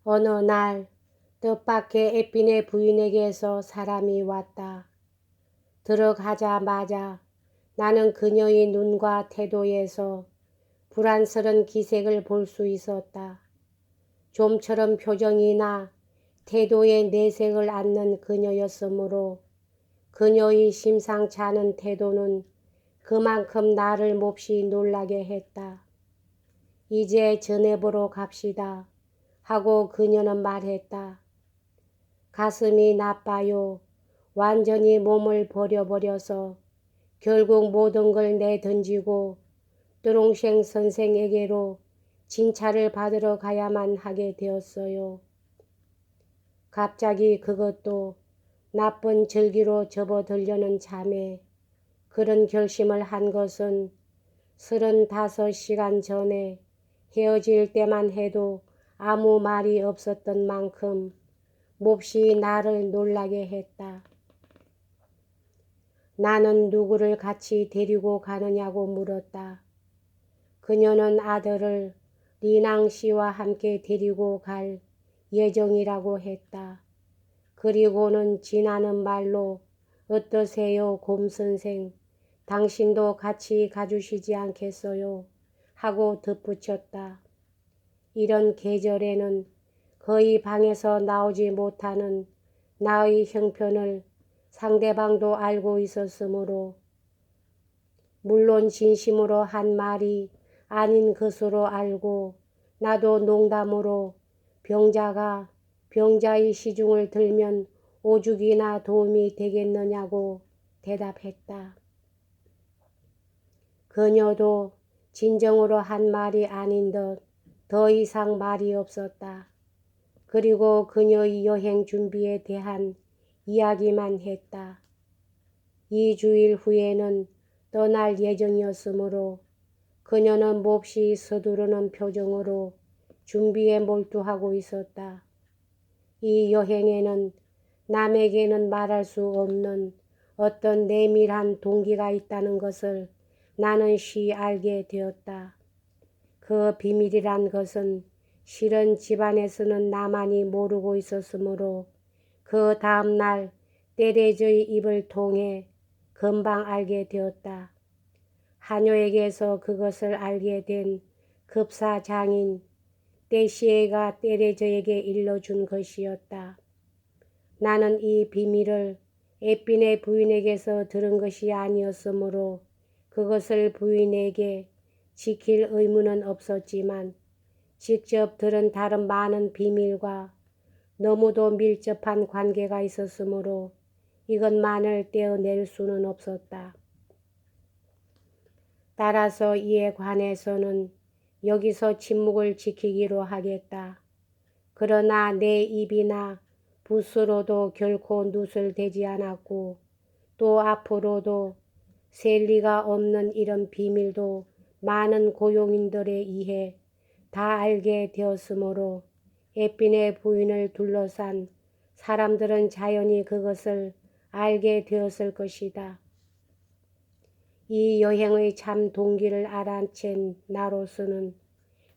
어느 날 뜻밖의 에핀의 부인에게서 사람이 왔다. 들어가자마자 나는 그녀의 눈과 태도에서 불안스런 기색을 볼 수 있었다. 좀처럼 표정이나 태도에 내색을 않는 그녀였으므로 그녀의 심상치 않은 태도는 그만큼 나를 몹시 놀라게 했다. 이제 저녁으로 갑시다 하고 그녀는 말했다. 가슴이 나빠요. 완전히 몸을 버려버려서 결국 모든 걸 내던지고 뚜롱생 선생에게로 징차를 받으러 가야만 하게 되었어요. 갑자기 그것도 나쁜 절기로 접어들려는 잠에 그런 결심을 한 것은 35시간 전에 헤어질 때만 해도 아무 말이 없었던 만큼 몹시 나를 놀라게 했다. 나는 누구를 같이 데리고 가느냐고 물었다. 그녀는 아들을 리낭 씨와 함께 데리고 갈 예정이라고 했다. 그리고는 지나는 말로 어떠세요, 곰 선생? 당신도 같이 가주시지 않겠어요? 하고 덧붙였다. 이런 계절에는 거의 방에서 나오지 못하는 나의 형편을 상대방도 알고 있었으므로 물론 진심으로 한 말이 아닌 것으로 알고 나도 농담으로 병자가 병자의 시중을 들면 오죽이나 도움이 되겠느냐고 대답했다. 그녀도 진정으로 한 말이 아닌 듯 더 이상 말이 없었다. 그리고 그녀의 여행 준비에 대한 이야기만 했다. 2주일 후에는 떠날 예정이었으므로 그녀는 몹시 서두르는 표정으로 준비에 몰두하고 있었다. 이 여행에는 남에게는 말할 수 없는 어떤 내밀한 동기가 있다는 것을 나는 쉬 알게 되었다. 그 비밀이란 것은 실은 집안에서는 나만이 모르고 있었으므로 그 다음날 때레저의 입을 통해 금방 알게 되었다. 한효에게서 그것을 알게 된 급사장인 떼시에가 때레저에게 일러준 것이었다. 나는 이 비밀을 에핀의 부인에게서 들은 것이 아니었으므로 그것을 부인에게 지킬 의무는 없었지만 직접 들은 다른 많은 비밀과 너무도 밀접한 관계가 있었으므로 이것만을 떼어낼 수는 없었다. 따라서 이에 관해서는 여기서 침묵을 지키기로 하겠다. 그러나 내 입이나 붓으로도 결코 누설되지 않았고 또 앞으로도 셀 리가 없는 이런 비밀도 많은 고용인들에 의해 다 알게 되었으므로 에핀의 부인을 둘러싼 사람들은 자연히 그것을 알게 되었을 것이다. 이 여행의 참 동기를 알아챈 나로서는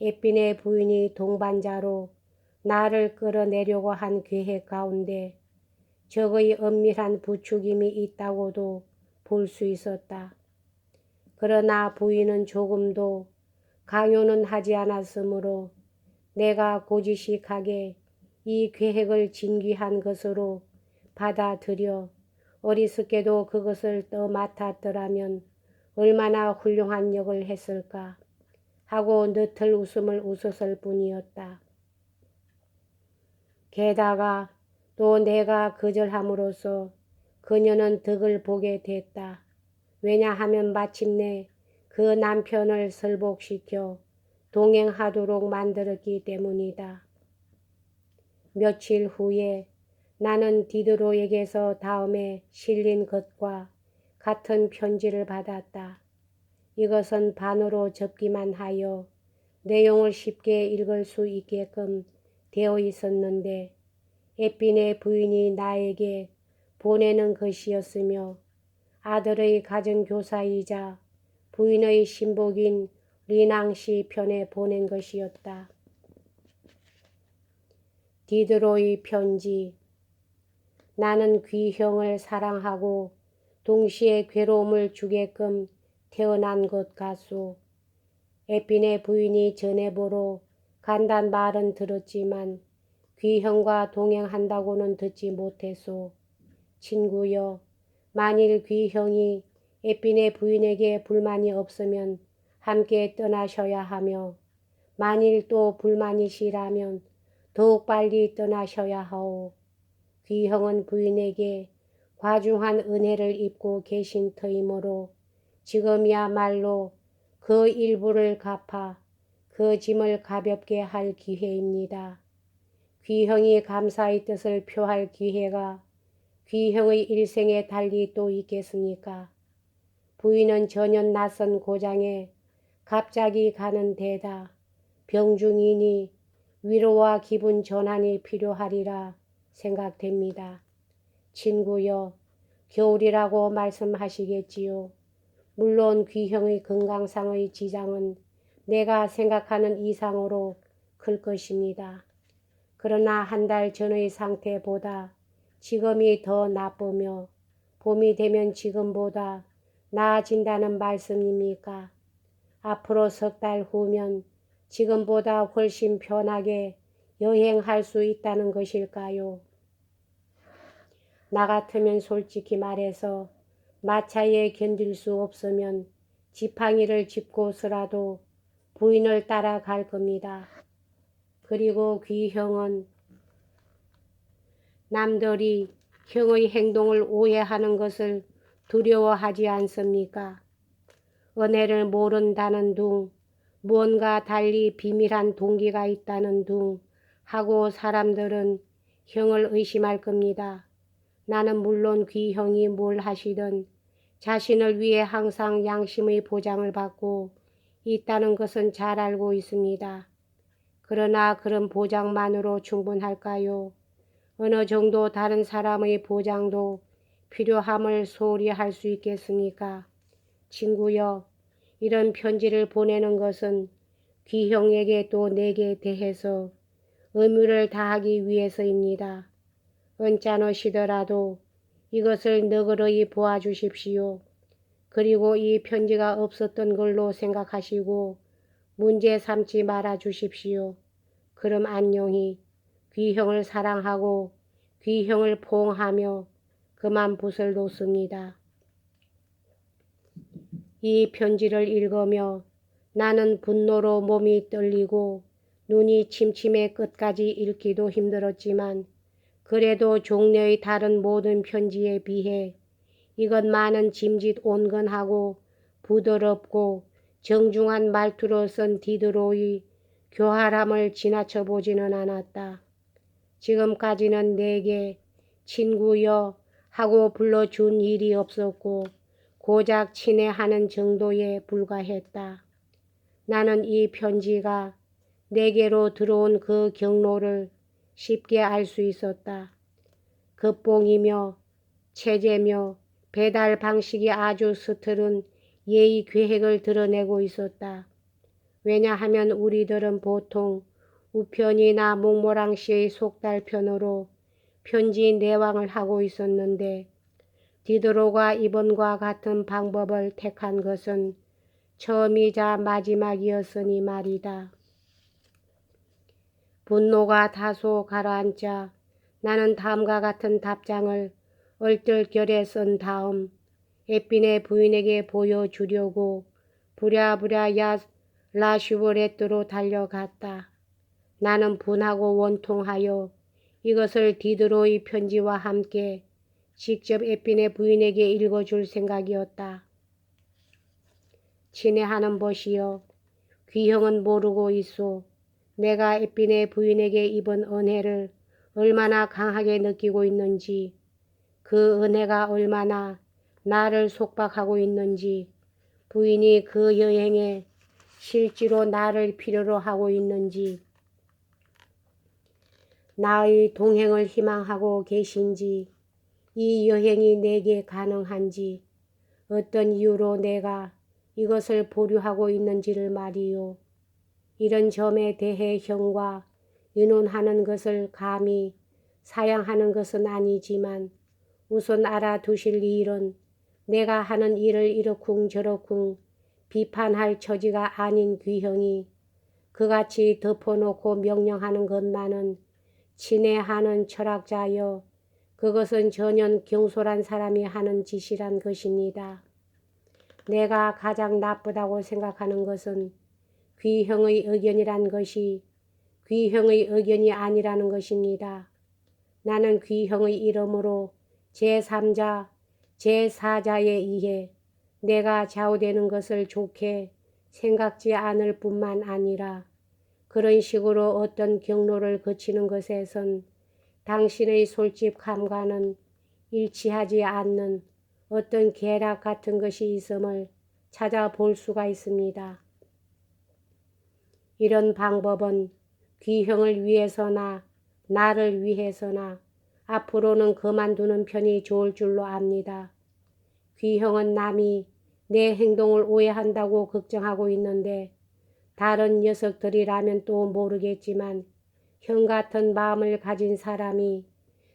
에핀의 부인이 동반자로 나를 끌어내려고 한 계획 가운데 적의 엄밀한 부추김이 있다고도 볼 수 있었다. 그러나 부인은 조금도 강요는 하지 않았으므로 내가 고지식하게 이 계획을 진귀한 것으로 받아들여 어리석게도 그것을 떠맡았더라면 얼마나 훌륭한 역을 했을까 하고 너틀 웃음을 웃었을 뿐이었다. 게다가 또 내가 거절함으로써 그녀는 덕을 보게 됐다. 왜냐하면 마침내 그 남편을 설복시켜 동행하도록 만들었기 때문이다. 며칠 후에 나는 디드로에게서 다음에 실린 것과 같은 편지를 받았다. 이것은 반으로 접기만 하여 내용을 쉽게 읽을 수 있게끔 되어 있었는데 에핀의 부인이 나에게 보내는 것이었으며 아들의 가정교사이자 부인의 신복인 리낭 씨 편에 보낸 것이었다. 디드로의 편지. 나는 귀형을 사랑하고 동시에 괴로움을 주게끔 태어난 것 같소. 에핀의 부인이 전해보러 간단 말은 들었지만 귀형과 동행한다고는 듣지 못했소. 친구여, 만일 귀형이 에핀의 부인에게 불만이 없으면 함께 떠나셔야 하며 만일 또 불만이시라면 더욱 빨리 떠나셔야 하오. 귀형은 부인에게 과중한 은혜를 입고 계신 터이므로 지금이야말로 그 일부를 갚아 그 짐을 가볍게 할 기회입니다. 귀형이 감사의 뜻을 표할 기회가 귀형의 일생에 달리 또 있겠습니까? 부인은 전혀 낯선 고장에 갑자기 가는 데다 병중이니 위로와 기분 전환이 필요하리라 생각됩니다. 친구여, 겨울이라고 말씀하시겠지요. 물론 귀형의 건강상의 지장은 내가 생각하는 이상으로 클 것입니다. 그러나 한 달 전의 상태보다 지금이 더 나쁘며 봄이 되면 지금보다 나아진다는 말씀입니까? 앞으로 3달 후면 지금보다 훨씬 편하게 여행할 수 있다는 것일까요? 나 같으면 솔직히 말해서 마차에 견딜 수 없으면 지팡이를 짚고서라도 부인을 따라갈 겁니다. 그리고 귀형은 남들이 형의 행동을 오해하는 것을 두려워하지 않습니까? 은혜를 모른다는 둥, 무언가 달리 비밀한 동기가 있다는 둥 하고 사람들은 형을 의심할 겁니다. 나는 물론 귀형이 뭘 하시든 자신을 위해 항상 양심의 보장을 받고 있다는 것은 잘 알고 있습니다. 그러나 그런 보장만으로 충분할까요? 어느 정도 다른 사람의 보장도 필요함을 소홀히 할 수 있겠습니까? 친구여, 이런 편지를 보내는 것은 귀형에게 또 내게 대해서 의무를 다하기 위해서입니다. 언짢으시더라도 이것을 너그러이 보아주십시오. 그리고 이 편지가 없었던 걸로 생각하시고 문제 삼지 말아 주십시오. 그럼 안녕히 귀형을 사랑하고 귀형을 포옹하며 그만 붓을 놓습니다. 이 편지를 읽으며 나는 분노로 몸이 떨리고 눈이 침침해 끝까지 읽기도 힘들었지만 그래도 종류의 다른 모든 편지에 비해 이건 많은 짐짓 온건하고 부드럽고 정중한 말투로 쓴 디드로의 교활함을 지나쳐 보지는 않았다. 지금까지는 내게 친구여 하고 불러준 일이 없었고 고작 친애하는 정도에 불과했다. 나는 이 편지가 내게로 들어온 그 경로를 쉽게 알 수 있었다. 급봉이며 체제며 배달 방식이 아주 서투른 예의 계획을 드러내고 있었다. 왜냐하면 우리들은 보통 우편이나 몽모랑씨의 속달편으로 편지 내왕을 하고 있었는데 디드로가 이번과 같은 방법을 택한 것은 처음이자 마지막이었으니 말이다. 분노가 다소 가라앉자 나는 다음과 같은 답장을 얼떨결에 쓴 다음 에핀의 부인에게 보여주려고 부랴부랴 라슈브레트로 달려갔다. 나는 분하고 원통하여 이것을 디드로의 편지와 함께 직접 에핀의 부인에게 읽어줄 생각이었다. 친애하는 벗이여, 귀형은 모르고 있소. 내가 에핀의 부인에게 입은 은혜를 얼마나 강하게 느끼고 있는지, 그 은혜가 얼마나 나를 속박하고 있는지, 부인이 그 여행에 실제로 나를 필요로 하고 있는지, 나의 동행을 희망하고 계신지, 이 여행이 내게 가능한지, 어떤 이유로 내가 이것을 보류하고 있는지를 말이요. 이런 점에 대해 형과 의논하는 것을 감히 사양하는 것은 아니지만 우선 알아두실 일은 내가 하는 일을 이러쿵저러쿵 비판할 처지가 아닌 귀형이 그같이 덮어놓고 명령하는 것만은 친애하는 철학자여 그것은 전혀 경솔한 사람이 하는 짓이란 것입니다. 내가 가장 나쁘다고 생각하는 것은 귀형의 의견이란 것이 귀형의 의견이 아니라는 것입니다. 나는 귀형의 이름으로 제3자, 제4자에 의해 내가 좌우되는 것을 좋게 생각지 않을 뿐만 아니라 그런 식으로 어떤 경로를 거치는 것에선 당신의 솔직함과는 일치하지 않는 어떤 계략 같은 것이 있음을 찾아볼 수가 있습니다. 이런 방법은 귀형을 위해서나 나를 위해서나 앞으로는 그만두는 편이 좋을 줄로 압니다. 귀형은 남이 내 행동을 오해한다고 걱정하고 있는데 다른 녀석들이라면 또 모르겠지만 형 같은 마음을 가진 사람이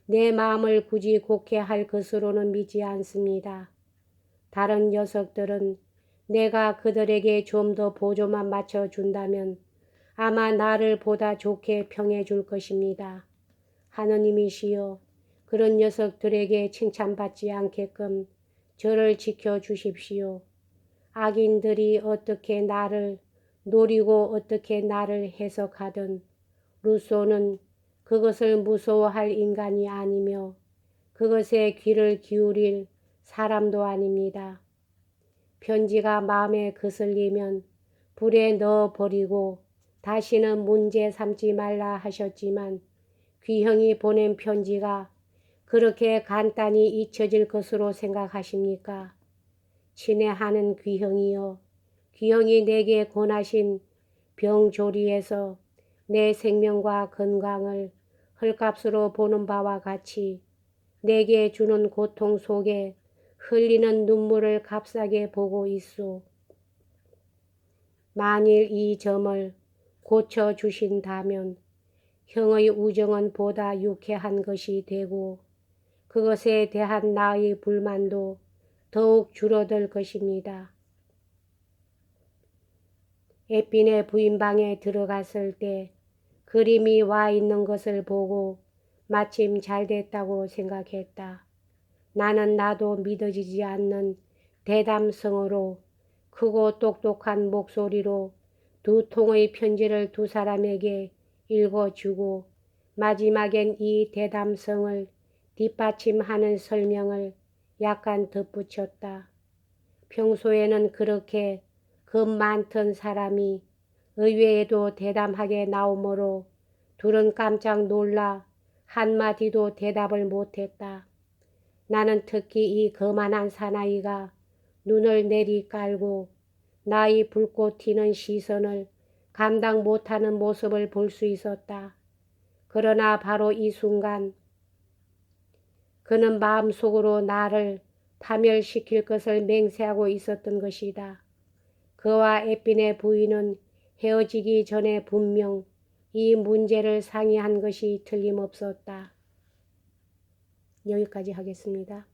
내 마음을 굳이 곡해 할 것으로는 믿지 않습니다. 다른 녀석들은 내가 그들에게 좀 더 보조만 맞춰준다면 아마 나를 보다 좋게 평해 줄 것입니다. 하느님이시여 그런 녀석들에게 칭찬받지 않게끔 저를 지켜주십시오. 악인들이 어떻게 나를 노리고 어떻게 나를 해석하든 루소는 그것을 무서워할 인간이 아니며 그것에 귀를 기울일 사람도 아닙니다. 편지가 마음에 거슬리면 불에 넣어버리고 다시는 문제 삼지 말라 하셨지만 귀형이 보낸 편지가 그렇게 간단히 잊혀질 것으로 생각하십니까? 친애하는 귀형이여, 귀형이 내게 권하신 병조리에서 내 생명과 건강을 헐값으로 보는 바와 같이 내게 주는 고통 속에 흘리는 눈물을 값싸게 보고 있소. 만일 이 점을 고쳐주신다면 형의 우정은 보다 유쾌한 것이 되고 그것에 대한 나의 불만도 더욱 줄어들 것입니다. 에핀의 부인방에 들어갔을 때 그림이 와 있는 것을 보고 마침 잘 됐다고 생각했다. 나는 나도 믿어지지 않는 대담성으로 크고 똑똑한 목소리로 2통의 편지를 2사람에게 읽어주고 마지막엔 이 대담성을 뒷받침하는 설명을 약간 덧붙였다. 평소에는 그렇게 겁 많던 사람이 의외에도 대담하게 나오므로 둘은 깜짝 놀라 한마디도 대답을 못했다. 나는 특히 이 거만한 사나이가 눈을 내리깔고 나의 붉고 튀는 시선을 감당 못하는 모습을 볼 수 있었다. 그러나 바로 이 순간 그는 마음속으로 나를 파멸시킬 것을 맹세하고 있었던 것이다. 그와 에핀의 부인은 헤어지기 전에 분명 이 문제를 상의한 것이 틀림없었다. 여기까지 하겠습니다.